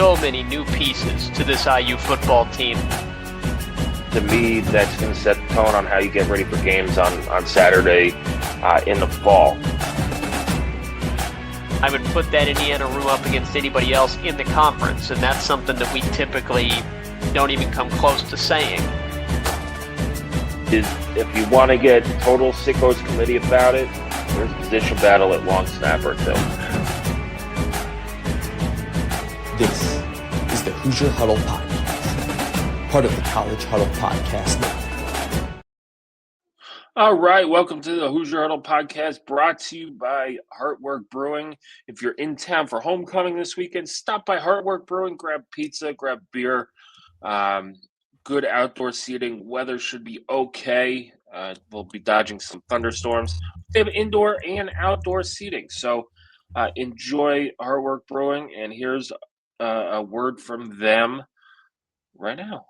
so many new pieces to this IU football team. To me, that's going to set the tone on how you get ready for games on Saturday in the fall. I would put that Indiana room up against anybody else in the conference, and that's something that we typically don't even come close to saying. If you want to get total sickos committee about it, there's a position battle at long snapper too. This is the Hoosier Huddle Podcast, part of the College Huddle Podcast Network. All right, welcome to the Hoosier Huddle Podcast, brought to you by Heartwork Brewing. If you're in town for homecoming this weekend, stop by Heartwork Brewing, grab pizza, grab beer. Good outdoor seating. Weather should be okay. We'll be dodging some thunderstorms. They have indoor and outdoor seating. So enjoy Heartwork Brewing. And here's a word from them right now.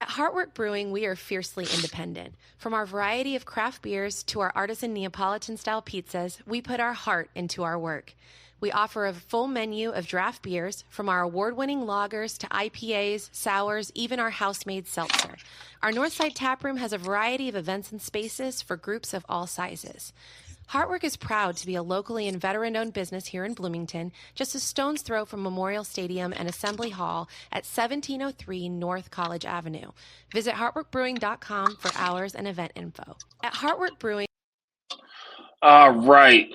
At Heartwork Brewing, we are fiercely independent. From our variety of craft beers to our artisan Neapolitan-style pizzas, we put our heart into our work. We offer a full menu of draft beers, from our award-winning lagers to IPAs, sours, even our house-made seltzer. Our Northside Taproom has a variety of events and spaces for groups of all sizes. Heartwork is proud to be a locally and veteran-owned business here in Bloomington, just a stone's throw from Memorial Stadium and Assembly Hall at 1703 North College Avenue. Visit heartworkbrewing.com for hours and event info. At Heartwork Brewing. Right.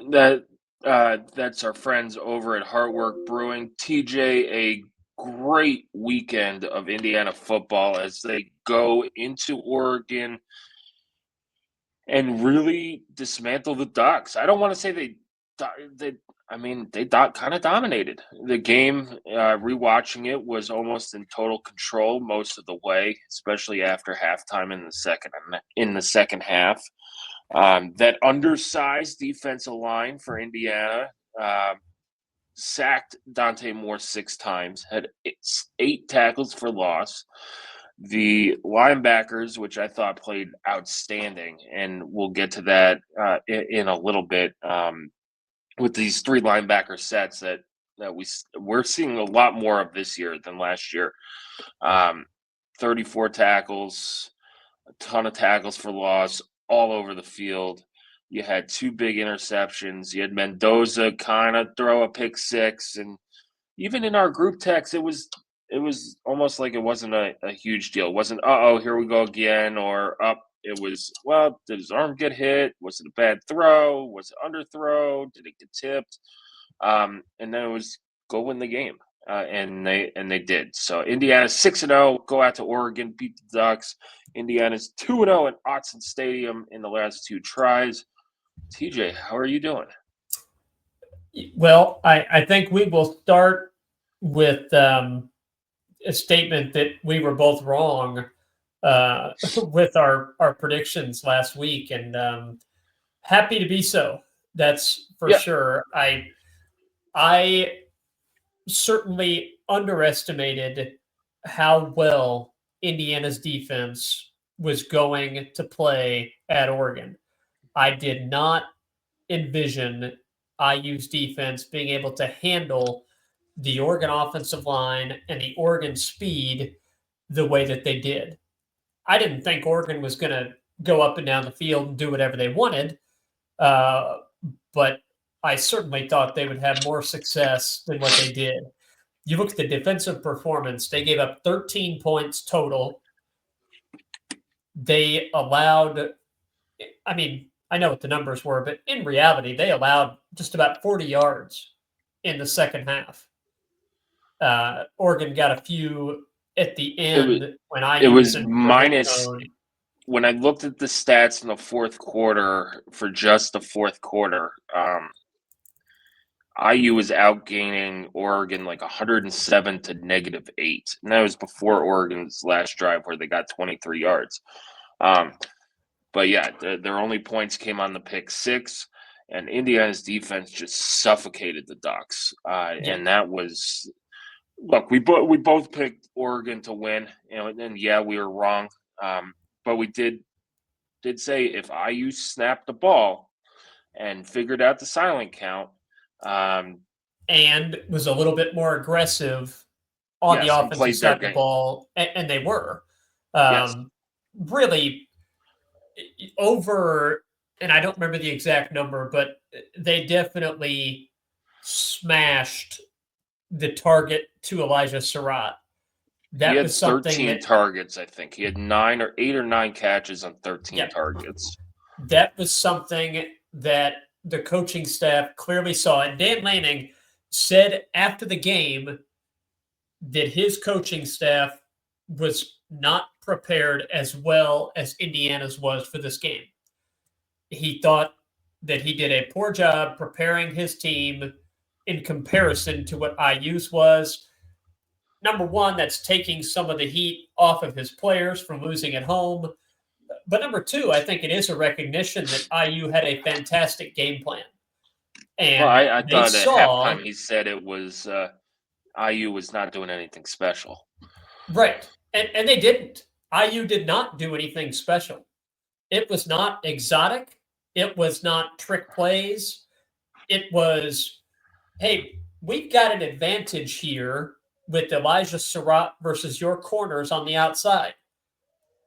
That's our friends over at Heartwork Brewing. TJ, a great weekend of Indiana football as they go into Oregon and really dismantle the Ducks. I don't want to say they kind of dominated the game. Rewatching it was almost in total control most of the way, especially after halftime in the second half. That undersized defensive line for Indiana sacked Dante Moore 6 times, had 8 tackles for loss. The linebackers, which I thought played outstanding, and we'll get to that in a little bit, with these 3 linebacker sets that we're seeing a lot more of this year than last year. 34 tackles, a ton of tackles for loss all over the field. You had 2 big interceptions. You had Mendoza kind of throw a pick 6, and even in our group text, it was almost like it wasn't a huge deal. It wasn't, here we go again, or up. It was, well, did his arm get hit? Was it a bad throw? Was it underthrow? Did it get tipped? And then it was go win the game, and they did. So Indiana's 6-0, go out to Oregon, beat the Ducks. Indiana's 2-0 at Autzen Stadium in the last 2 tries. TJ, how are you doing? Well, I think we will start with a statement that we were both wrong with our predictions last week, and happy to be so. That's for sure. I certainly underestimated how well Indiana's defense was going to play at Oregon. I did not envision IU's defense being able to handle the Oregon offensive line and the Oregon speed the way that they did. I didn't think Oregon was going to go up and down the field and do whatever they wanted, but I certainly thought they would have more success than what they did. You look at the defensive performance, they gave up 13 points total. They allowed, I know what the numbers were, but in reality, they allowed just about 40 yards in the second half. Oregon got a few at the end it was minus. When I looked at the stats in the fourth quarter, for just the fourth quarter, IU was outgaining Oregon like 107 to -8. And that was before Oregon's last drive where they got 23 yards. But yeah, their only points came on the pick 6, and Indiana's defense just suffocated the Ducks. And that was, look, we both picked Oregon to win, and we were wrong. But we did say if IU snapped the ball and figured out the silent count. And was a little bit more aggressive on the Yes, and offensive played their side of the game. ball, and they were. Yes. Really over, and I don't remember the exact number, but they definitely smashed the target to Elijah Surratt. That He had was something 13 that targets, I think. He had 8 or 9 catches on 13 targets. that was something that the coaching staff clearly saw. And Dan Lanning said after the game that his coaching staff was not prepared as well as Indiana's was for this game. He thought that he did a poor job preparing his team in comparison to what IU's was. Number one, that's taking some of the heat off of his players from losing at home. But number two, I think it is a recognition that IU had a fantastic game plan. And well, I they thought saw, at halftime he said it was IU was not doing anything special. right. And they didn't. IU did not do anything special. It was not exotic. It was not trick plays. It was, hey, we've got an advantage here with Elijah Surratt versus your corners on the outside.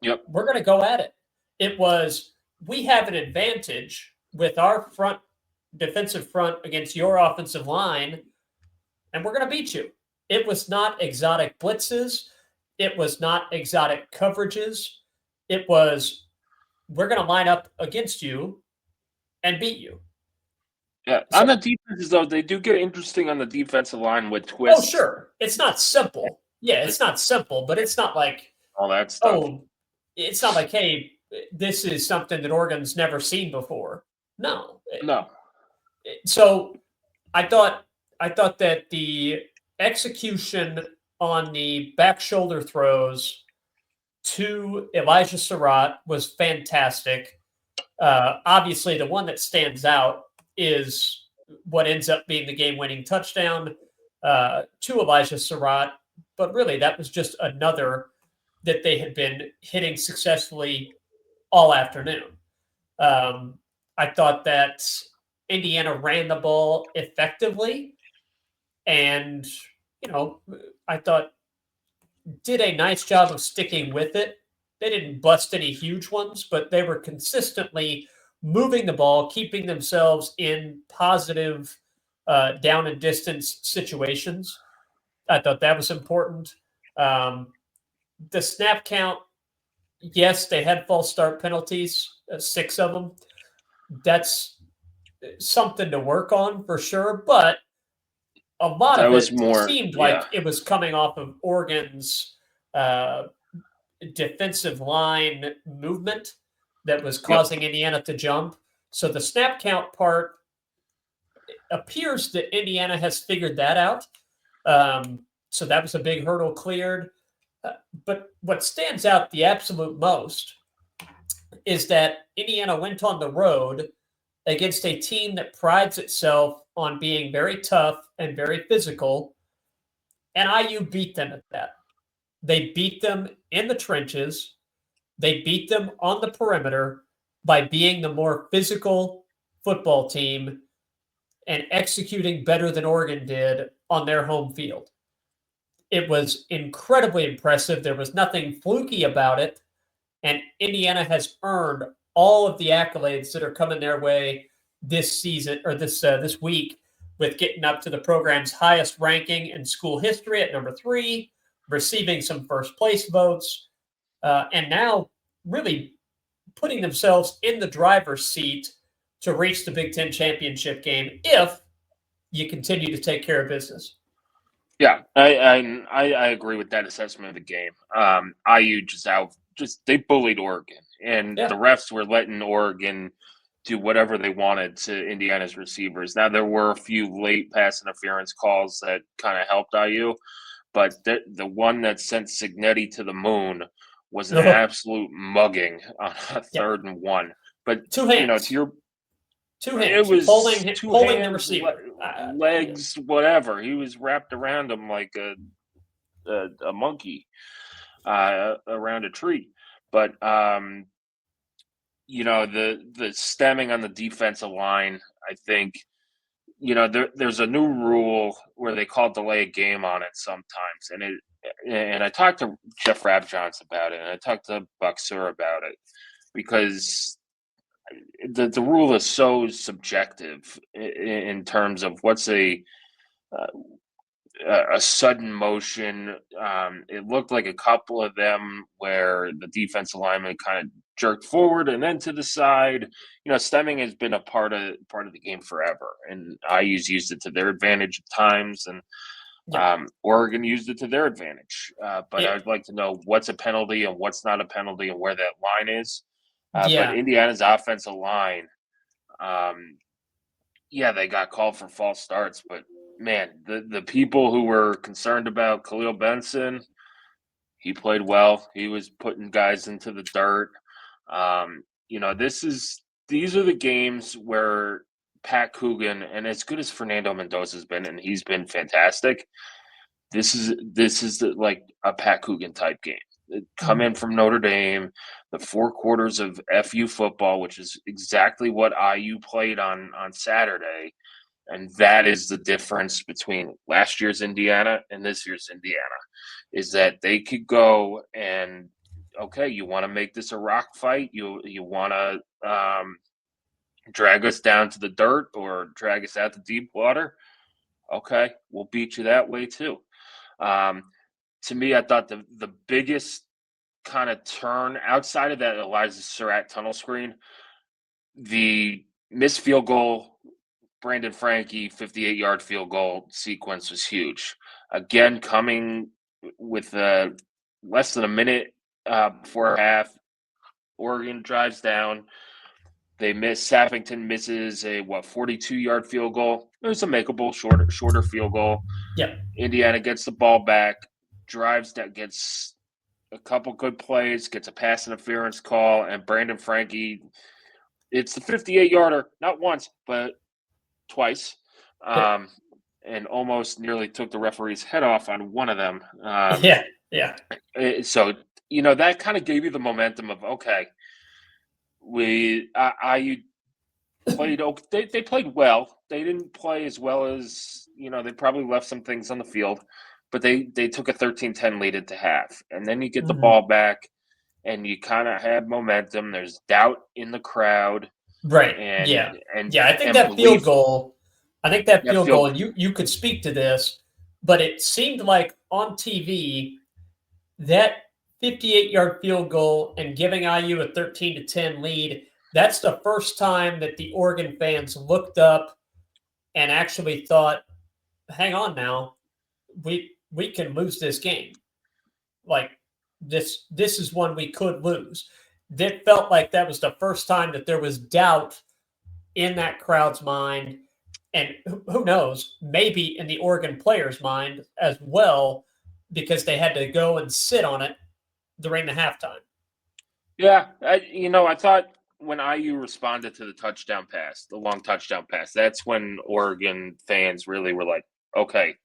Yep. We're going to go at it. It was, we have an advantage with our front defensive front against your offensive line, and we're going to beat you. It was not exotic blitzes. It was not exotic coverages. It was, we're going to line up against you and beat you. Yeah, So, on the defenses, though, they do get interesting on the defensive line with twists. Oh, sure. It's not simple. Yeah, it's not simple, but it's not like, all that stuff. It's not like, hey, this is something that Oregon's never seen before. No. So I thought that the execution on the back shoulder throws to Elijah Surratt was fantastic. Obviously, the one that stands out is what ends up being the game-winning touchdown to Elijah Surratt. But really, that was just another that they had been hitting successfully all afternoon. I thought that Indiana ran the ball effectively, and I thought did a nice job of sticking with it. They didn't bust any huge ones, but they were consistently moving the ball, keeping themselves in positive down and distance situations. I thought that was important. The snap count, yes, they had false start penalties, 6 of them. That's something to work on for sure, but a lot of it seemed like it was coming off of Oregon's defensive line movement that was causing Indiana to jump. So the snap count part appears that Indiana has figured that out. So that was a big hurdle cleared. But what stands out the absolute most is that Indiana went on the road against a team that prides itself on being very tough and very physical, and IU beat them at that. They beat them in the trenches. They beat them on the perimeter by being the more physical football team and executing better than Oregon did on their home field. It was incredibly impressive. There was nothing fluky about it, and Indiana has earned all of the accolades that are coming their way this season or this week, with getting up to the program's highest ranking in school history at number 3, receiving some first place votes, and now really putting themselves in the driver's seat to reach the Big Ten championship game if you continue to take care of business. Yeah, I agree with that assessment of the game. IU they bullied Oregon, and the refs were letting Oregon do whatever they wanted to Indiana's receivers. Now, there were a few late pass interference calls that kind of helped IU, but the one that sent Signetti to the moon was an absolute mugging on a 3rd and 1. But 2 hands. To your 2 hands. It was pulling hands, the receiver, legs, whatever. He was wrapped around him like a monkey around a tree. But the stemming on the defensive line, I think, there's a new rule where they call delay a game on it sometimes, and I talked to Jeff Rabjohns about it, and I talked to Buck Sur about it, because the rule is so subjective in terms of what's a sudden motion. It looked like a couple of them where the defensive lineman kind of jerked forward and then to the side. Stemming has been a part of the game forever, and IU's used it to their advantage at times, and Oregon used it to their advantage. But I'd like to know what's a penalty and what's not a penalty and where that line is. But Indiana's offensive line, they got called for false starts, but man, the people who were concerned about Khalil Benson, he played well. He was putting guys into the dirt. These are the games where Pat Coogan, and as good as Fernando Mendoza's been, and he's been fantastic, this is like a Pat Coogan type game. Come in from Notre Dame, the 4 quarters of FU football, which is exactly what IU played on Saturday. And that is the difference between last year's Indiana and this year's Indiana, is that they could go and, okay, you want to make this a rock fight? You want to drag us down to the dirt or drag us out to deep water? Okay, we'll beat you that way too. To me, I thought the biggest kind of turn outside of that Elijah Surratt tunnel screen, the missed field goal, Brandon Franke 58-yard field goal sequence was huge. Again, coming with less than a minute before half, Oregon drives down. They miss. Sappington misses a 42-yard field goal. It was a makeable shorter field goal. Yep. Indiana gets the ball back, drives that, gets a couple good plays, gets a pass interference call, and Brandon Franke, it's the 58-yarder, not once, but twice, and almost nearly took the referee's head off on one of them. So, that kind of gave you the momentum of, okay, IU played, they played well. They didn't play as well as, they probably left some things on the field, but they took a 13-10 lead at the half. And then you get the ball back and you kind of have momentum. There's doubt in the crowd. Right. I think that field goal, and you could speak to this, but it seemed like on TV that 58-yard field goal and giving IU a 13-10 lead, that's the first time that the Oregon fans looked up and actually thought, hang on now, we can lose this game. Like, this is one we could lose. It felt like that was the first time that there was doubt in that crowd's mind, and who knows, maybe in the Oregon players' mind as well, because they had to go and sit on it during the halftime. Yeah, I thought when IU responded to the long touchdown pass, that's when Oregon fans really were like, okay,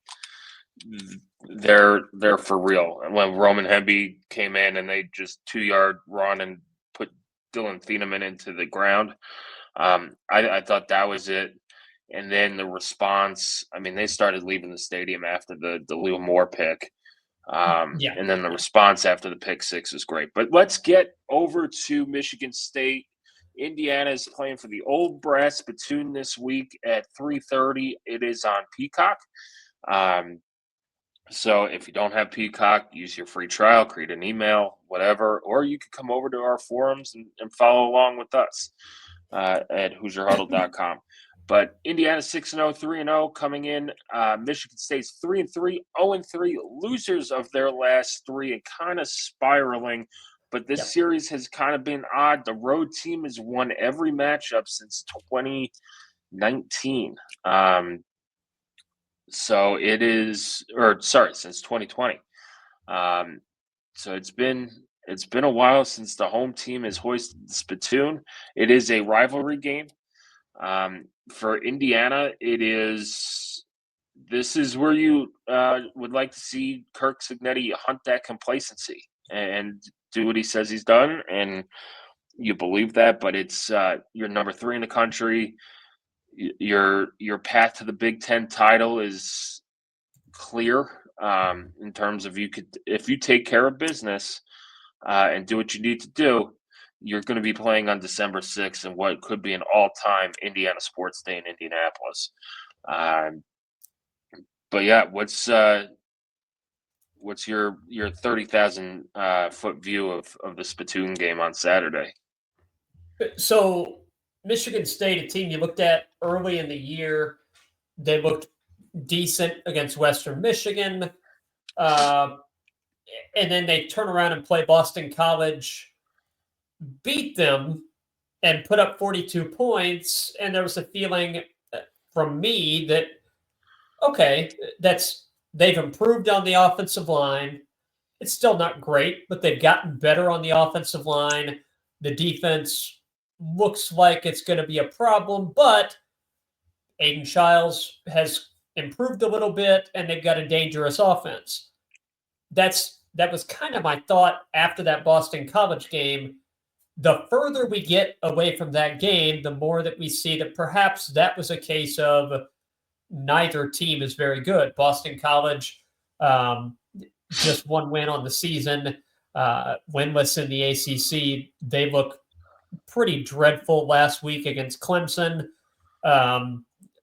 they're for real. And when Roman Hemby came in and they just 2-yard run and put Dylan Thieneman into the ground, I thought that was it. And then the response, they started leaving the stadium after the Lou Moore pick. And then the response after the pick six was great. But let's get over to Michigan State. Indiana is playing for the Old Brass Spittoon this week at 3:30. It is on Peacock. So if you don't have Peacock, use your free trial, create an email, whatever, or you can come over to our forums and follow along with us at HoosierHuddle.com. But Indiana 6-0, 3-0 coming in. Michigan State's 3-3, 0-3, losers of their last 3 and kind of spiraling. But this series has kind of been odd. The road team has won every matchup since 2019. Since 2020. So it's been a while since the home team has hoisted the Spittoon. It is a rivalry game. For Indiana, this is where you would like to see Kirk Cignetti hunt that complacency and do what he says he's done. And you believe that, but it's you're number 3 in the country. Your path to the Big Ten title is clear in terms of if you take care of business and do what you need to do, you're going to be playing on December 6th in what could be an all-time Indiana sports day in Indianapolis. But yeah, what's your 30,000 foot view of the Spittoon game on Saturday? So Michigan State, a team you looked at early in the year, they looked decent against Western Michigan. And then they turn around and play Boston College, beat them, and put up 42 points. And there was a feeling from me that, okay, they've improved on the offensive line. It's still not great, but they've gotten better on the offensive line. The defense looks like it's going to be a problem, but Aiden Childs has improved a little bit, and they've got a dangerous offense. That was kind of my thought after that Boston College game. The further we get away from that game, the more that we see that perhaps that was a case of neither team is very good. Boston College, just one win on the season, winless in the ACC. They look pretty dreadful last week against Clemson.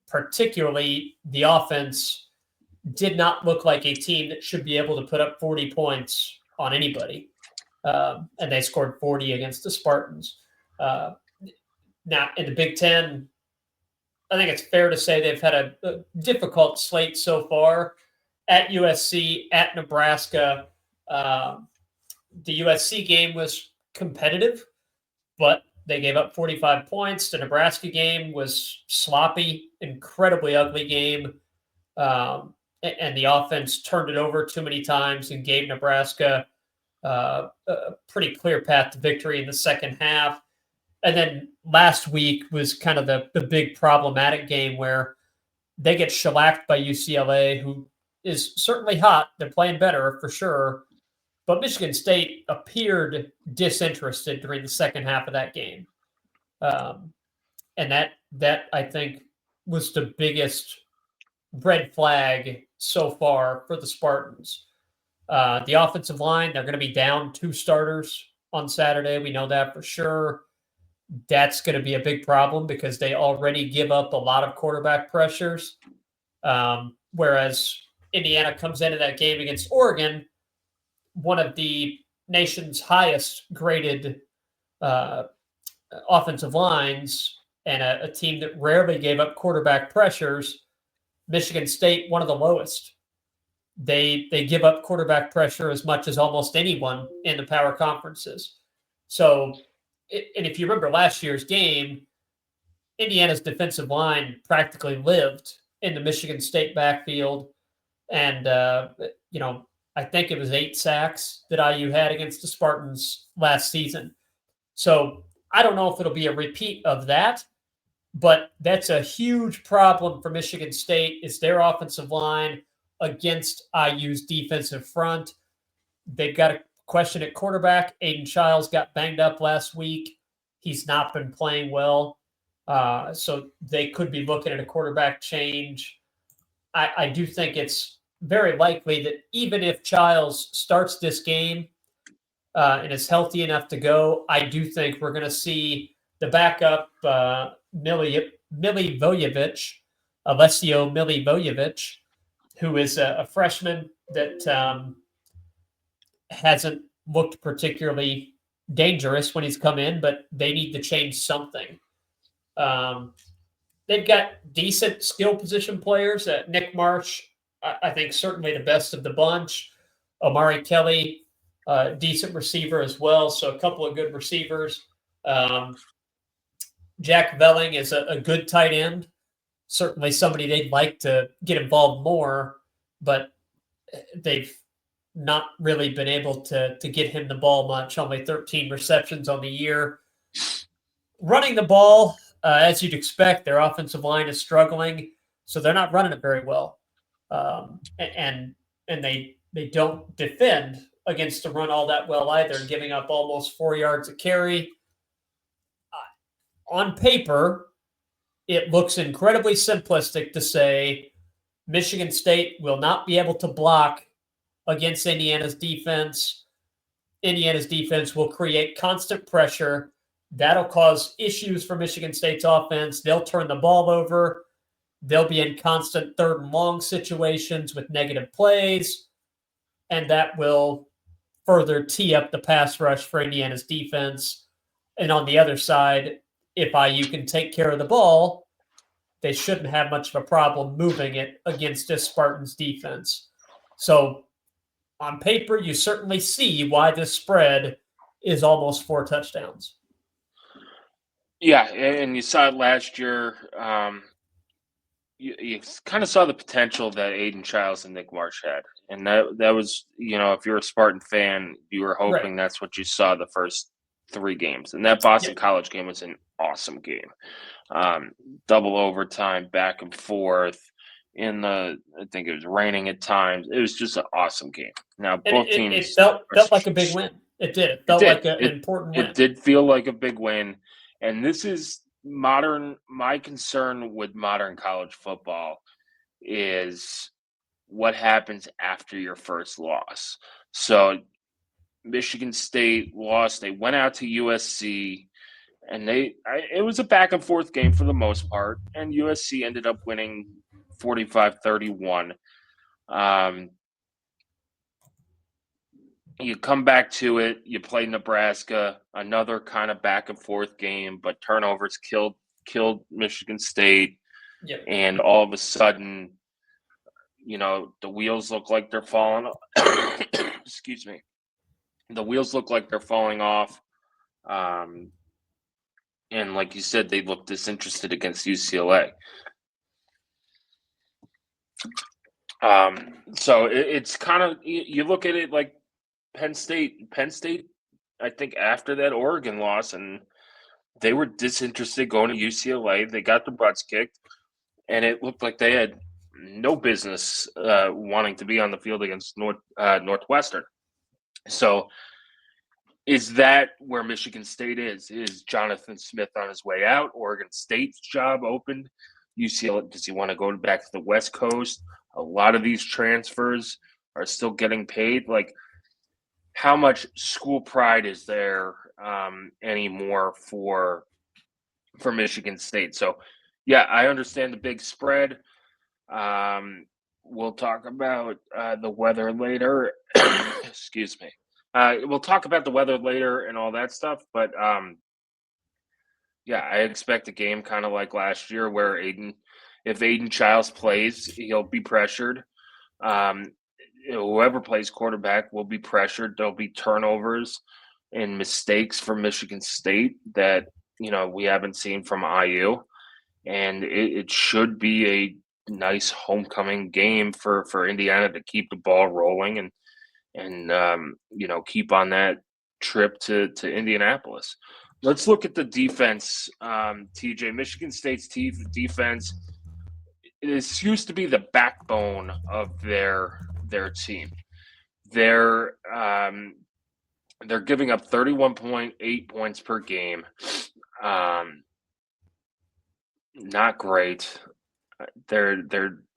Particularly, the offense did not look like a team that should be able to put up 40 points on anybody. And they scored 40 against the Spartans. Now, in the Big Ten, I think it's fair to say they've had a difficult slate so far. At USC, at Nebraska, the USC game was competitive, but they gave up 45 points. The Nebraska game was sloppy, incredibly ugly game. And the offense turned it over too many times and gave Nebraska a pretty clear path to victory in the second half. And then last week was kind of the big problematic game where they get shellacked by UCLA, who is certainly hot. They're playing better for sure. But Michigan State appeared disinterested during the second half of that game. And that I think was the biggest red flag so far for the Spartans. The offensive line, they're going to be down 2 starters on Saturday. We know that for sure. That's going to be a big problem because they already give up a lot of quarterback pressures. Whereas Indiana comes into that game against Oregon, one of the nation's highest graded offensive lines and a team that rarely gave up quarterback pressures. Michigan State, one of the lowest. They give up quarterback pressure as much as almost anyone in the power conferences. So, and if you remember last year's game, Indiana's defensive line practically lived in the Michigan State backfield. And, I think it was 8 sacks that IU had against the Spartans last season. So I don't know if it'll be a repeat of that, but that's a huge problem for Michigan State is their offensive line against IU's defensive front. They've got a question at quarterback. Aiden Childs got banged up last week. He's not been playing well. So they could be looking at a quarterback change. I do think it's very likely that even if Childs starts this game and is healthy enough to go, I do think we're going to see the backup Alessio Milivojevic, who is a freshman that hasn't looked particularly dangerous when he's come in, but they need to change something. They've got decent skill position players. Nick Marsh, I think certainly the best of the bunch. Omari Kelly, decent receiver as well. So a couple of good receivers. Jack Velling is a good tight end. Certainly somebody they'd like to get involved more, but they've not really been able to get him the ball much. Only 13 receptions on the year. Running the ball, as you'd expect, their offensive line is struggling, so they're not running it very well. And they don't defend against the run all that well either, giving up almost 4 yards a carry. on paper, it looks incredibly simplistic to say Michigan State will not be able to block against Indiana's defense. Indiana's defense will create constant pressure. That'll cause issues for Michigan State's offense. They'll turn the ball over. They'll be in constant third and long situations with negative plays, and that will further tee up the pass rush for Indiana's defense. And on the other side, if IU can take care of the ball, they shouldn't have much of a problem moving it against this Spartans defense. So on paper, you certainly see why this spread is almost 4 touchdowns. Yeah, and you saw it last year. You kind of saw the potential that Aiden Childs and Nick Marsh had. And that was, if you're a Spartan fan, you were hoping that's what you saw the first 3 games. And that Boston College game was an awesome game. Double overtime, back and forth. I think it was raining at times. It was just an awesome game. Now, both teams. It felt like a big win. It did. It felt like an important win. It did feel like a big win. And this is my concern with modern college football is what happens after your first loss. So Michigan State lost. They went out to USC, and it was a back and forth game for the most part, and USC ended up winning 45-31. You come back to it, you play Nebraska, another kind of back and forth game, but turnovers killed Michigan State. Yep. And all of a sudden, the wheels look like they're falling excuse me. The wheels look like they're falling off. And like you said, they look disinterested against UCLA. So it's kind of, you look at it like Penn State, I think after that Oregon loss, and they were disinterested going to UCLA. They got their butts kicked, and it looked like they had no business wanting to be on the field against Northwestern. So is that where Michigan State is? Is Jonathan Smith on his way out? Oregon State's job opened? UCLA, does he want to go back to the West Coast? A lot of these transfers are still getting paid. Like, how much school pride is there anymore for Michigan State? So, yeah, I understand the big spread. We'll talk about the weather later. Excuse me. We'll talk about the weather later and all that stuff. But, yeah, I expect a game kind of like last year where if Aiden Childs plays, he'll be pressured. Whoever plays quarterback will be pressured. There'll be turnovers and mistakes from Michigan State that, we haven't seen from IU. And it should be a nice homecoming game for Indiana to keep the ball rolling and keep on that trip to Indianapolis. Let's look at the defense, TJ. Michigan State's defense, this used to be the backbone of their team. They're giving up 31.8 points per game. Not great. They're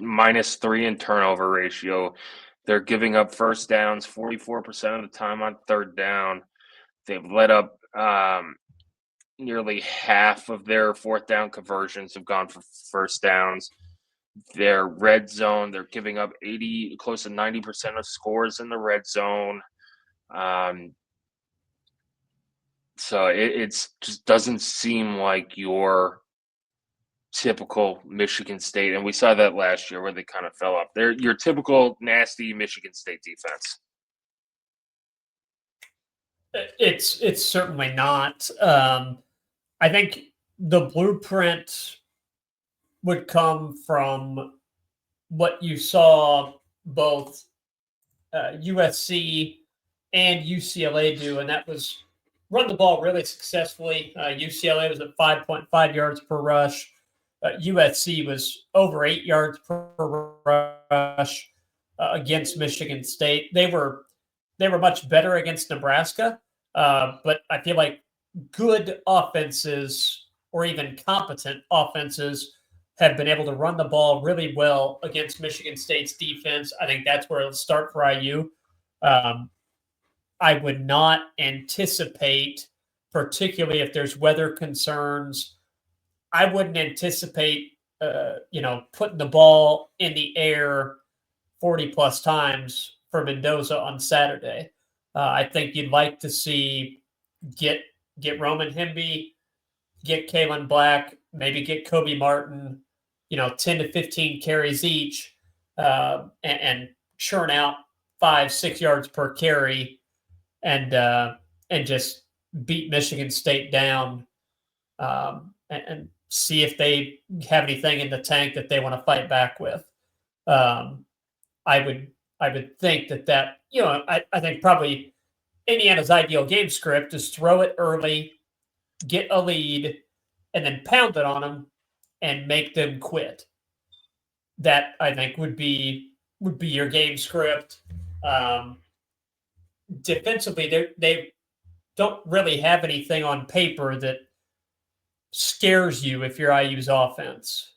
-3 in turnover ratio. They're giving up first downs 44% of the time on third down. They've let up nearly half of their fourth down conversions have gone for first downs. Their red zone, they're giving up close to 90% of scores in the red zone. So it just doesn't seem like your typical Michigan State, and we saw that last year where they kind of fell off. They're your typical nasty Michigan State defense. It's certainly not. I think the blueprint would come from what you saw both USC and UCLA do, and that was run the ball really successfully. UCLA was at 5.5 yards per rush. USC was over 8 yards per rush against Michigan State. They were much better against Nebraska, but I feel like good offenses or even competent offenses have been able to run the ball really well against Michigan State's defense. I think that's where it'll start for IU. I would not anticipate, particularly if there's weather concerns, I wouldn't anticipate, putting the ball in the air 40 plus times for Mendoza on Saturday. I think you'd like to see get Roman Hemby, get Kalen Black, maybe get Kobe Martin, 10 to 15 carries each, and churn out 5-6 yards per carry, and just beat Michigan State down, and see if they have anything in the tank that they want to fight back with. I would think that I think probably Indiana's ideal game script is throw it early, get a lead, and then pound it on them and make them quit. That, I think, would be your game script. Defensively, they don't really have anything on paper that scares you if you're IU's offense.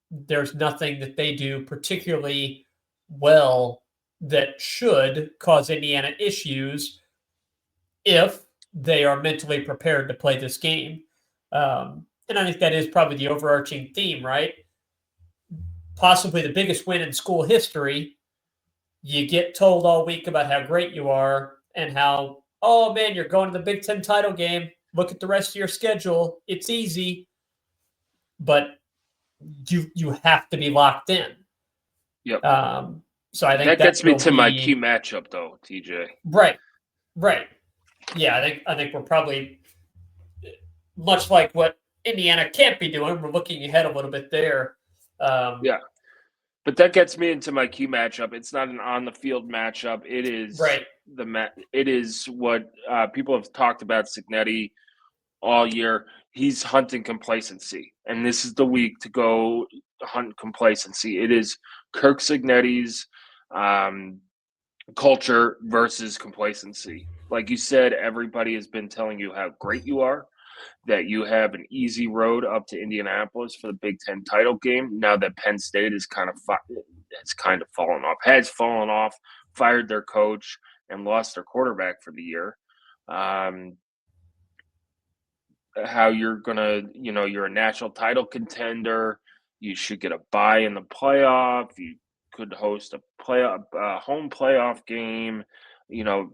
There's nothing that they do particularly well that should cause Indiana issues if they are mentally prepared to play this game. And I think that is probably the overarching theme, right? Possibly the biggest win in school history. You get told all week about how great you are and how, oh man, you're going to the Big Ten title game. Look at the rest of your schedule. It's easy. But you have to be locked in. Yep. So I think that gets me to my key matchup, though, TJ. Right. Yeah, I think we're probably much like what Indiana can't be doing. We're looking ahead a little bit there. Yeah, but that gets me into my key matchup. It's not an on-the-field matchup. It is It is what people have talked about Cignetti all year. He's hunting complacency, and this is the week to go hunt complacency. It is Kirk Cignetti's culture versus complacency. Like you said, everybody has been telling you how great you are, that you have an easy road up to Indianapolis for the Big Ten title game. Now that Penn State has fallen off, fired their coach, and lost their quarterback for the year. How you're gonna, you're a national title contender. You should get a bye in the playoff. You could host a home playoff game.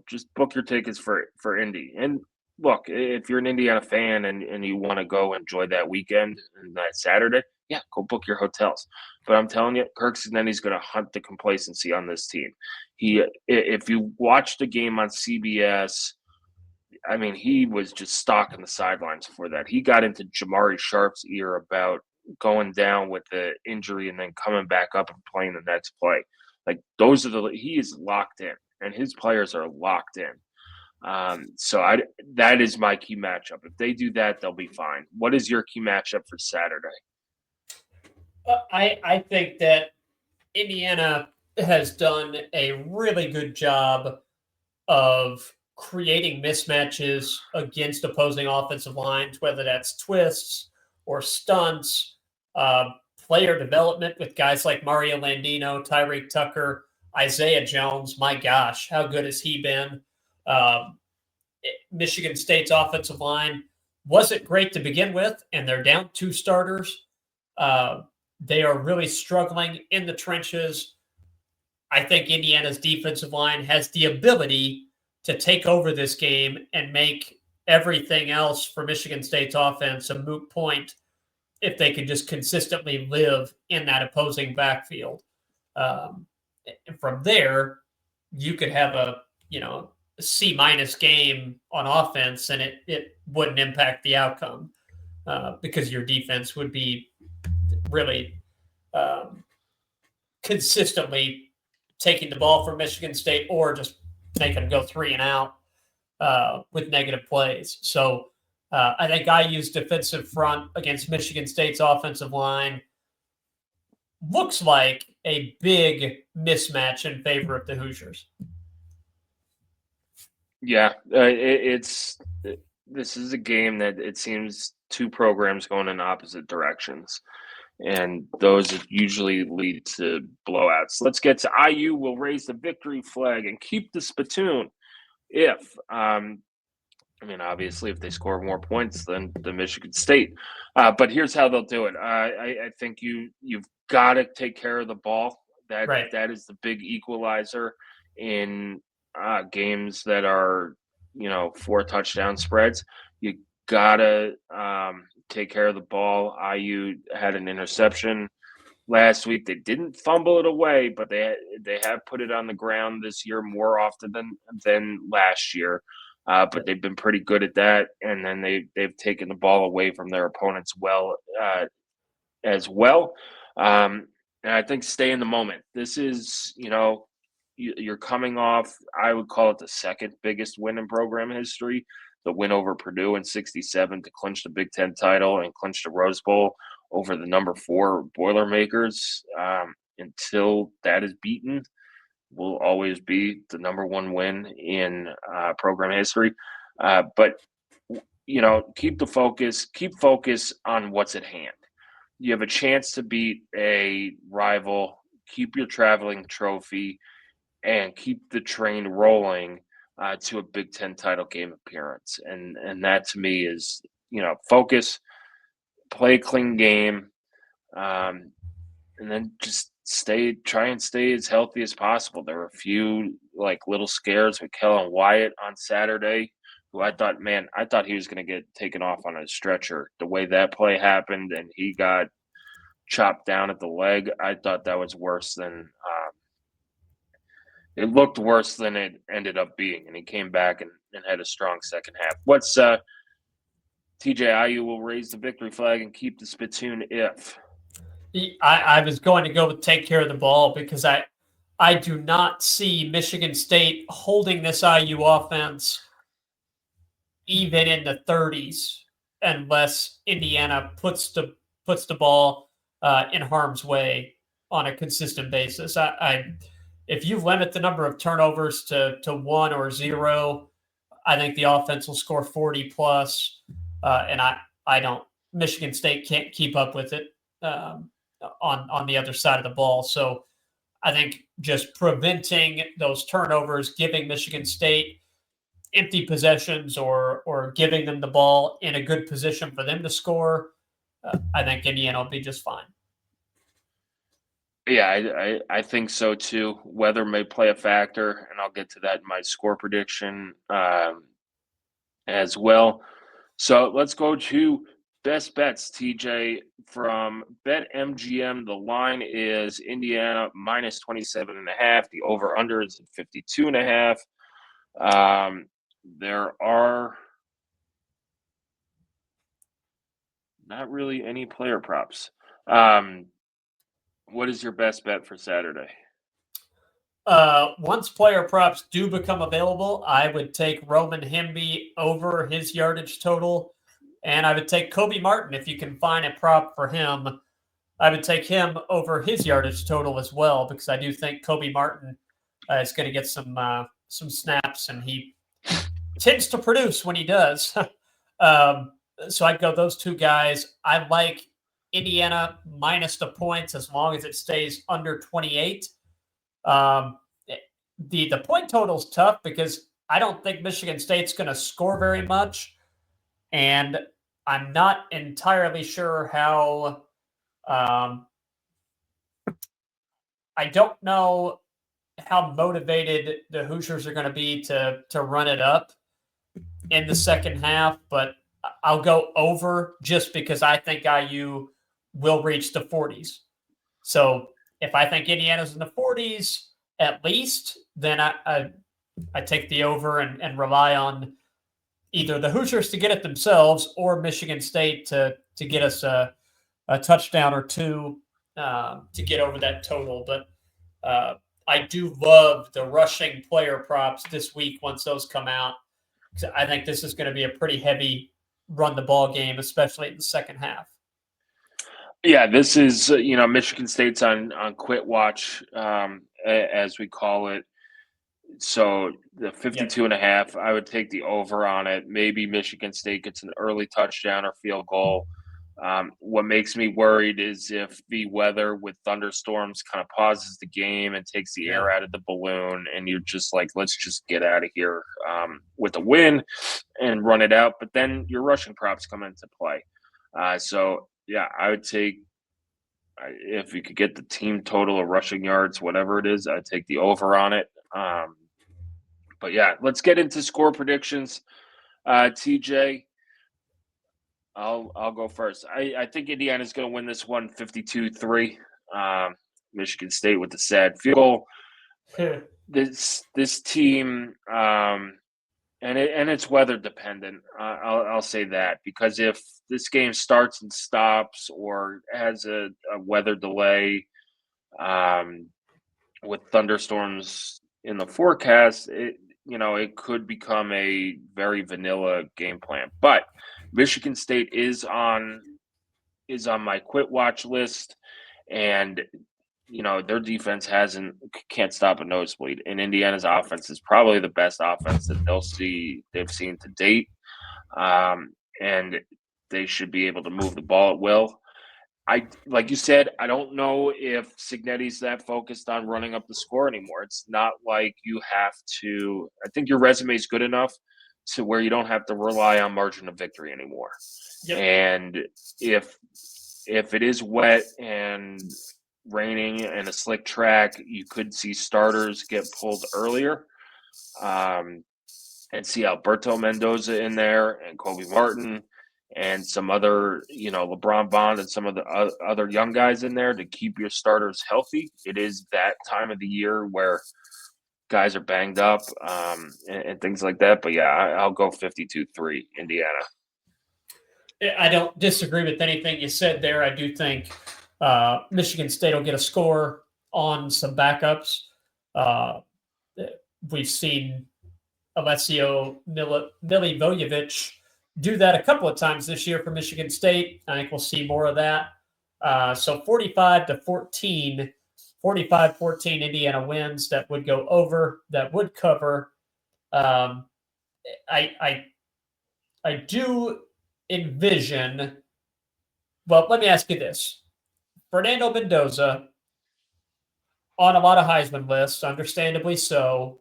Just book your tickets for Indy. And look, if you're an Indiana fan and you want to go enjoy that weekend and that Saturday, yeah, go book your hotels. But I'm telling you, Kirk Cignetti's going to hunt the complacency on this team. If you watch the game on CBS, I mean, he was just stalking the sidelines for that. He got into Jamari Sharp's ear about going down with the injury and then coming back up and playing the next play. Like, he is locked in, and his players are locked in. That is my key matchup. If they do that, they'll be fine. What is your key matchup for Saturday? I think that Indiana has done a really good job of creating mismatches against opposing offensive lines, whether that's twists or stunts, player development with guys like Mario Landino, Tyreek Tucker, Isaiah Jones. My gosh, how good has he been? Michigan State's offensive line wasn't great to begin with, and they're down 2 starters. They are really struggling in the trenches. I think Indiana's defensive line has the ability to take over this game and make everything else for Michigan State's offense a moot point if they can just consistently live in that opposing backfield. And from there, you could have a C- game on offense, and it wouldn't impact the outcome because your defense would be really consistently taking the ball from Michigan State or just making them go 3 and out with negative plays. So I think IU's defensive front against Michigan State's offensive line looks like a big mismatch in favor of the Hoosiers. Yeah, this is a game that it seems two programs going in opposite directions. And those usually lead to blowouts. Let's get to IU will raise the victory flag and keep the spittoon if, obviously if they score more points than the Michigan State. But here's how they'll do it. I think you've got to take care of the ball. That is the big equalizer in games that are, 4 touchdown spreads. You gotta take care of the ball. IU had an interception last week. They didn't fumble it away, but they have put it on the ground this year more often than last year. But they've been pretty good at that, and then they've taken the ball away from their opponents as well. And I think stay in the moment. This is, you're coming off, I would call it the second biggest win in program history. The win over Purdue in '67 to clinch the Big Ten title and clinch the Rose Bowl over the number 4 Boilermakers. Until that is beaten, will always be the number 1 win in program history. But keep the focus. Keep focus on what's at hand. You have a chance to beat a rival. Keep your traveling trophy, and keep the train rolling to a Big Ten title game appearance. And that to me is, focus, play a clean game, and then just try and stay as healthy as possible. There were a few little scares with Kellen Wyatt on Saturday, who I thought he was going to get taken off on a stretcher. The way that play happened and he got chopped down at the leg, I thought that was worse than it looked worse than it ended up being, and he came back and had a strong second half. What's TJ? IU will raise the victory flag and keep the spittoon if. I was going to go with take care of the ball because I do not see Michigan State holding this IU offense even in the 30s unless Indiana puts the ball in harm's way on a consistent basis. If you limit the number of turnovers to 1 or 0, I think the offense will score 40 plus. And I don't. Michigan State can't keep up with it on the other side of the ball. So I think just preventing those turnovers, giving Michigan State empty possessions or giving them the ball in a good position for them to score, I think Indiana will be just fine. Yeah, I think so too. Weather may play a factor, and I'll get to that in my score prediction as well. So let's go to best bets, TJ. From BetMGM, the line is Indiana minus 27.5. The over-under is 52.5. There are not really any player props. What is your best bet for Saturday? Once player props do become available, I would take Roman Hemby over his yardage total, and I would take Kobe Martin if you can find a prop for him. I would take him over his yardage total as well because I do think Kobe Martin is going to get some snaps, and he tends to produce when he does. So I'd go those two guys. I like Indiana minus the points as long as it stays under 28. The point total is tough because I don't think Michigan State's going to score very much, and I'm not entirely sure how. I don't know how motivated the Hoosiers are going to be to run it up in the second half, but I'll go over just because I think IU will reach the 40s. So if I think Indiana's in the 40s at least, then I take the over and rely on either the Hoosiers to get it themselves or Michigan State to get us a touchdown or two to get over that total. But I do love the rushing player props this week once those come out. I think this is going to be a pretty heavy run the ball game, especially in the second half. Yeah, this is, Michigan State's on quit watch, as we call it. So the 52.5, I would take the over on it. Maybe Michigan State gets an early touchdown or field goal. What makes me worried is if the weather with thunderstorms kind of pauses the game and takes the air out of the balloon, and you're just like, let's just get out of here with a win and run it out. But then your rushing props come into play. So, yeah, I would take if you could get the team total of rushing yards, whatever it is, I'd take the over on it. But yeah, let's get into score predictions. TJ, I'll go first. I think Indiana's going to win this one 52-3. Michigan State with the sad field goal. This team, and it's weather dependent. I'll say that, because if this game starts and stops or has a weather delay with thunderstorms in the forecast, it could become a very vanilla game plan. But Michigan State is on my quit watch list, and their defense can't stop a nosebleed, and Indiana's offense is probably the best offense that they've seen to date, and they should be able to move the ball at will. Like you said, I don't know if Cignetti's that focused on running up the score anymore. It's not like you have to. I think your resume is good enough to where you don't have to rely on margin of victory anymore. Yep. And if it is wet and raining and a slick track, you could see starters get pulled earlier, and see Alberto Mendoza in there and Kobe Martin and some other, LeBron Bond and some of the other young guys in there to keep your starters healthy. It is that time of the year where guys are banged up and things like that. But yeah, I'll go 52-3 Indiana. I don't disagree with anything you said there. I do think Michigan State will get a score on some backups. We've seen Alessio Milivojevic do that a couple of times this year for Michigan State. I think we'll see more of that. So 45-14, 45-14 Indiana wins. That would go over. That would cover. I do envision. Well, let me ask you this. Fernando Mendoza on a lot of Heisman lists, understandably so.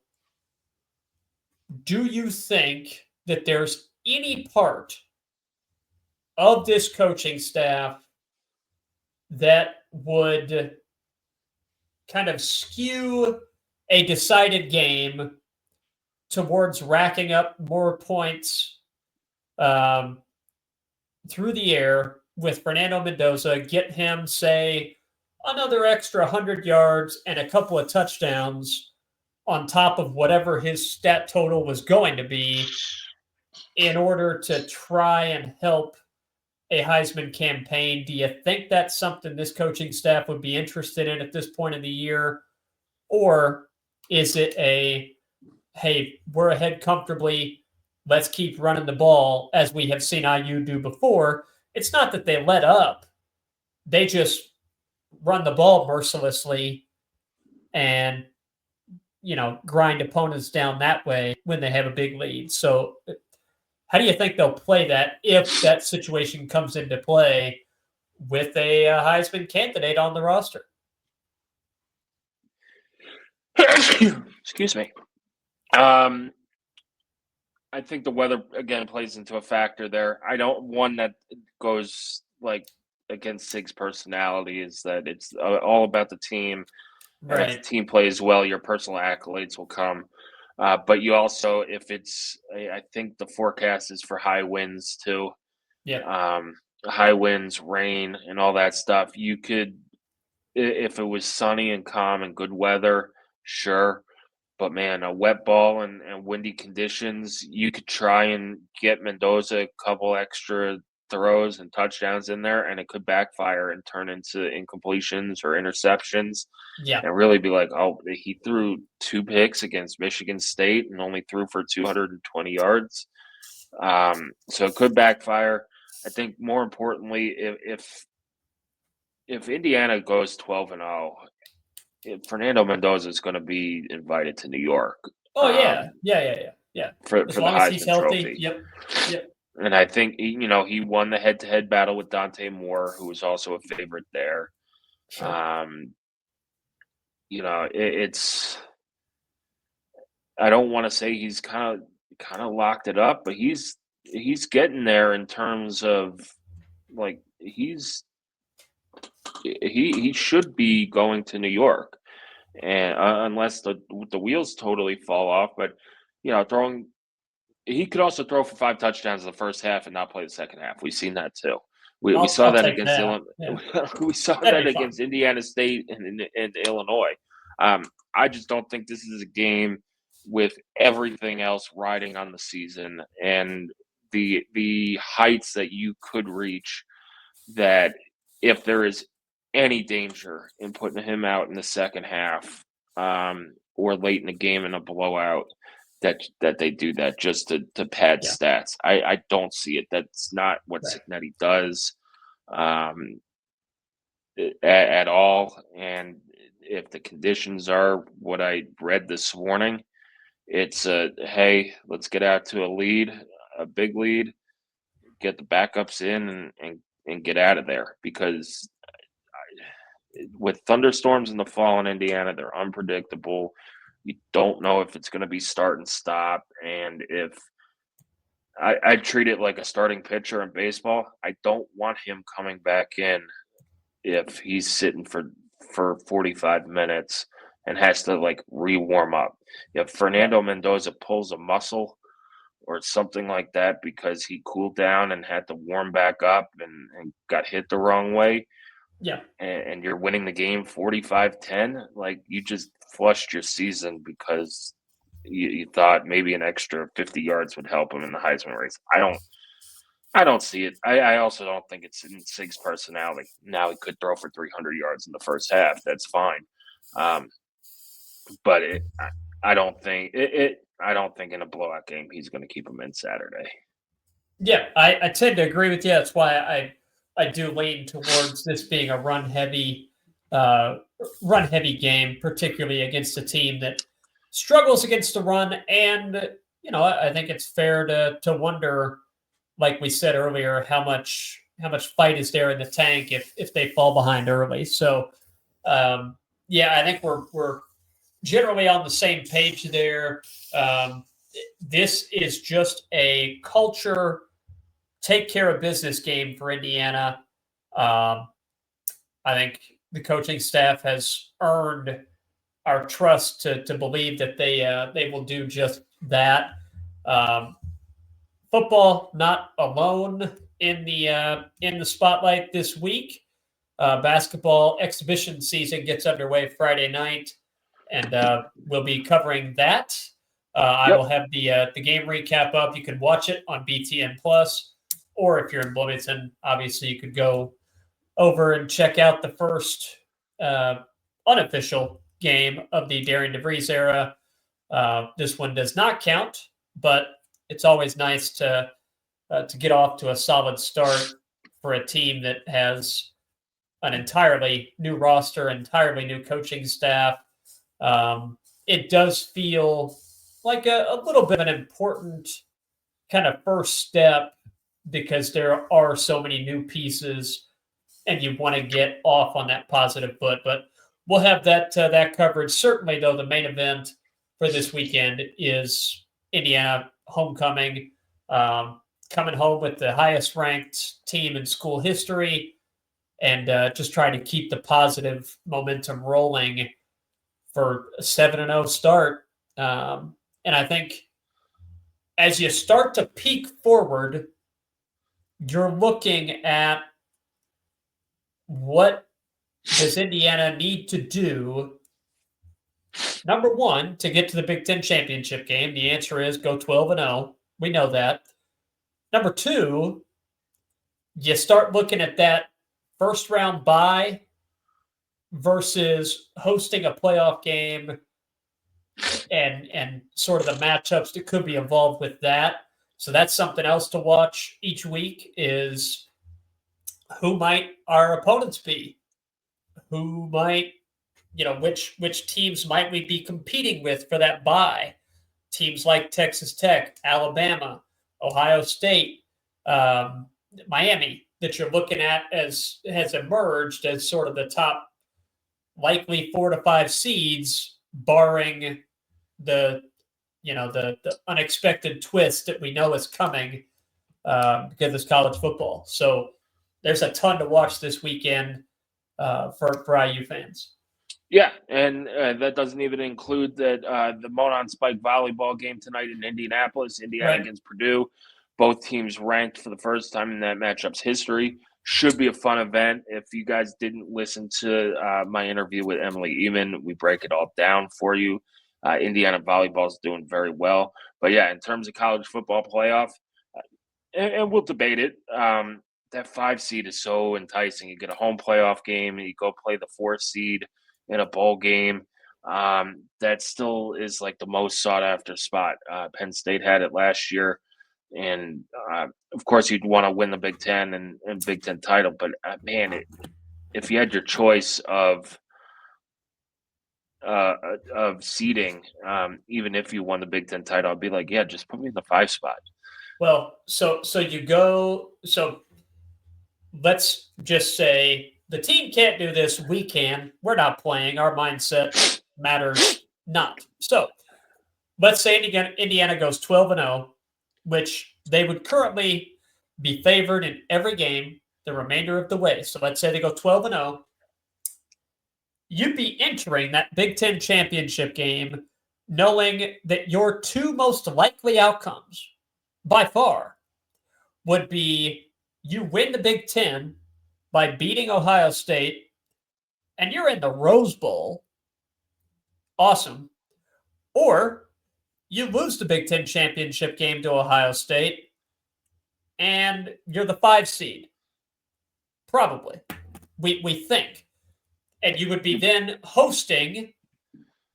Do you think that there's any part of this coaching staff that would kind of skew a decided game towards racking up more points through the air with Fernando Mendoza, get him, say, another extra 100 yards and a couple of touchdowns on top of whatever his stat total was going to be in order to try and help a Heisman campaign? Do you think that's something this coaching staff would be interested in at this point in the year? Or is it hey, we're ahead comfortably, let's keep running the ball as we have seen IU do before? It's not that they let up. They just run the ball mercilessly and, grind opponents down that way when they have a big lead. So how do you think they'll play that if that situation comes into play with a Heisman candidate on the roster? Excuse me. I think the weather, again, plays into a factor there. I don't one that goes against Sig's personality is that it's all about the team. Right. And if the team plays well, your personal accolades will come. But you also, if it's, I think the forecast is for high winds too. Yeah. High winds, rain, and all that stuff. You could, if it was sunny and calm and good weather, sure. But man, a wet ball and windy conditions, you could try and get Mendoza a couple extra throws and touchdowns in there, and it could backfire and turn into incompletions or interceptions. Yeah. And really be like, oh, he threw 2 picks against Michigan State and only threw for 220 yards. So it could backfire. I think more importantly, if Indiana goes 12-0, Fernando Mendoza is going to be invited to New York. Oh yeah. For As the long as he's Heisman healthy. Trophy. Yep. And I think he won the head-to-head battle with Dante Moore, who was also a favorite there. Sure. It's I don't want to say he's kind of locked it up, but he's getting there in terms of like he should be going to New York, and unless the wheels totally fall off, but throwing. He could also throw for 5 touchdowns in the first half and not play the second half. We've seen that too. We saw I'll that take against that. Yeah. we saw That'd that be fun. against Indiana State and Illinois. I just don't think this is a game with everything else riding on the season and the heights that you could reach. That if there is any danger in putting him out in the second half or late in the game in a blowout, that they do that just to pad stats. I don't see it. That's not what Cignetti does at all. And if the conditions are what I read this morning, it's hey, let's get out to a big lead, get the backups in and get out of there, because with thunderstorms in the fall in Indiana, they're unpredictable. You don't know if it's going to be start and stop. And if I treat it like a starting pitcher in baseball, I don't want him coming back in if he's sitting for 45 minutes and has to like re-warm up. If Fernando Mendoza pulls a muscle or something like that because he cooled down and had to warm back up and got hit the wrong way, and you're winning the game 45-10, like you just flushed your season because you thought maybe an extra 50 yards would help him in the Heisman race. I don't see it. I also don't think it's in Sig's personality. Now he could throw for 300 yards in the first half. That's fine. But I don't think I don't think in a blowout game he's going to keep him in Saturday. Yeah, I tend to agree with you. That's why I do lean towards this being a run heavy game, particularly against a team that struggles against the run. And I think it's fair to wonder, like we said earlier, how much fight is there in the tank if they fall behind early. So I think we're generally on the same page there. This is just a culture, take care of business game for Indiana. I think the coaching staff has earned our trust to believe that they will do just that. Football not alone in the spotlight this week. Basketball exhibition season gets underway Friday night, and we'll be covering that. I will have the game recap up. You can watch it on BTN Plus, or if you're in Bloomington, obviously you could go over and check out the first unofficial game of the Darian DeVries era. This one does not count, but it's always nice to get off to a solid start for a team that has an entirely new roster, entirely new coaching staff. It does feel like a little bit of an important kind of first step because there are so many new pieces and you want to get off on that positive foot. But we'll have that coverage. Certainly, though, the main event for this weekend is Indiana homecoming, coming home with the highest ranked team in school history, and just trying to keep the positive momentum rolling for a 7-0 start. And I think as you start to peek forward, you're looking at what does Indiana need to do. Number one, to get to the Big Ten championship game, the answer is go 12-0. We know that. Number two, you start looking at that first round bye versus hosting a playoff game and sort of the matchups that could be involved with that. So that's something else to watch each week is who might our opponents be? Who might, which teams might we be competing with for that bye? teams like Texas Tech, Alabama, Ohio State, Miami, that you're looking at has emerged as sort of the top likely 4 to 5 seeds, barring the unexpected twist that we know is coming because it's college football. So there's a ton to watch this weekend for IU fans. Yeah, and that doesn't even include the Monon Spike volleyball game tonight in Indianapolis, Indiana against Purdue. Both teams ranked for the first time in that matchup's history. Should be a fun event. If you guys didn't listen to my interview with Emily Inman, we break it all down for you. Indiana volleyball is doing very well. But, yeah, in terms of college football playoff, and we'll debate it, that 5 seed is so enticing. You get a home playoff game, and you go play the 4 seed in a bowl game. That still is like the most sought-after spot. Penn State had it last year. And, of course, you'd want to win the Big Ten and Big Ten title. But, man, if you had your choice of seeding, even if you won the Big Ten title, I'd be like, yeah, just put me in the 5 spot. Well, so you go – so let's just say the team can't do this. We can. We're not playing. Our mindset matters not. So let's say Indiana goes 12-0. Which they would currently be favored in every game the remainder of the way. So let's say they go 12-0. You'd be entering that Big Ten championship game knowing that your 2 most likely outcomes by far would be you win the Big Ten by beating Ohio State and you're in the Rose Bowl. Awesome. Or you lose the Big Ten championship game to Ohio State, and you're the 5 seed. Probably. We think. And you would be then hosting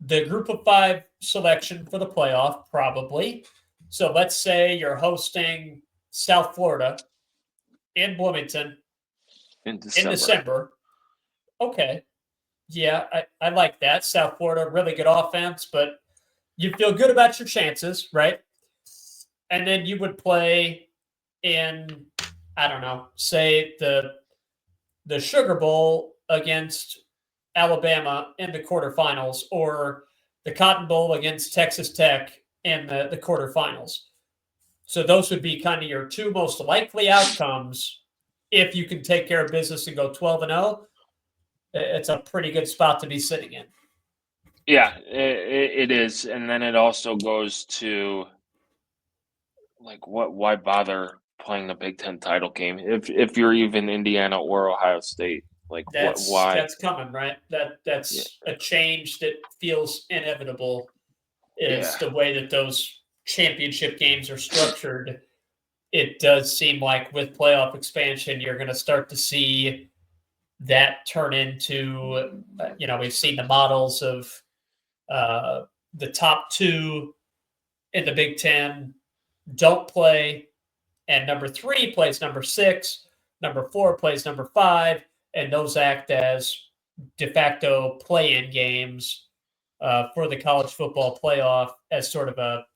the group of 5 selection for the playoff, probably. So let's say you're hosting South Florida in Bloomington in December. Okay. Yeah, I like that. South Florida, really good offense, but you feel good about your chances, right? And then you would play in, I don't know, say the Sugar Bowl against Alabama in the quarterfinals, or the Cotton Bowl against Texas Tech in the quarterfinals. So those would be kind of your 2 most likely outcomes if you can take care of business and go 12-0. It's a pretty good spot to be sitting in. Yeah, it is. And then it also goes to, like, why bother playing the Big Ten title game if you're even Indiana or Ohio State? Like, why? That's coming, right? That's a change that feels inevitable is the way that those championship games are structured. It does seem like with playoff expansion, you're going to start to see that turn into, we've seen the models of the top 2 in the Big Ten don't play, and number 3 plays number 6, number 4 plays number 5, and those act as de facto play-in games for the college football playoff as sort of a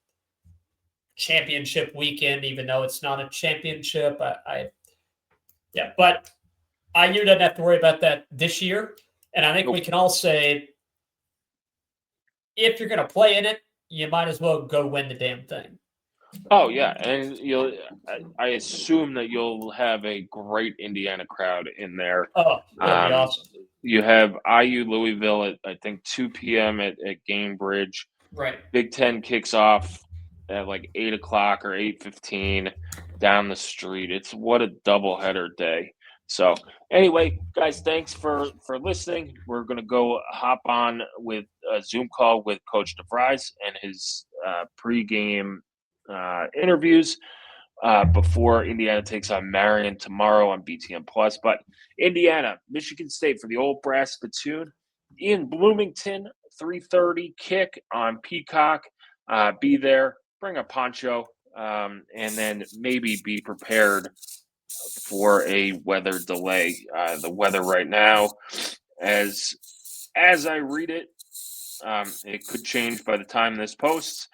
championship weekend, even though it's not a championship. But IU doesn't have to worry about that this year, and I think we can all say, if you're going to play in it, you might as well go win the damn thing. Oh, yeah. And I assume that you'll have a great Indiana crowd in there. Oh, that'd be awesome. You have IU Louisville at, I think, 2 p.m. at Gamebridge. Right. Big Ten kicks off at like 8 o'clock or 8:15 down the street. What a doubleheader day. So anyway, guys, thanks for listening. We're going to go hop on with a Zoom call with Coach DeVries and his pregame interviews before Indiana takes on Marion tomorrow on BTN+. But Indiana, Michigan State for the Old Brass Spittoon in Bloomington, 3:30 kick on Peacock. Be there, bring a poncho, and then maybe be prepared for a weather delay. The weather right now, as I read it, it could change by the time this posts.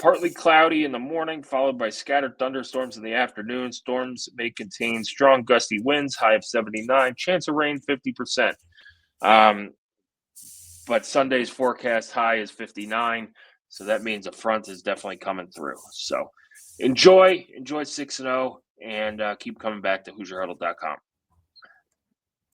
Partly cloudy in the morning, followed by scattered thunderstorms in the afternoon. Storms may contain strong gusty winds, high of 79, chance of rain 50%. But Sunday's forecast high is 59, so that means a front is definitely coming through. So enjoy 6-0, and keep coming back to HoosierHuddle.com.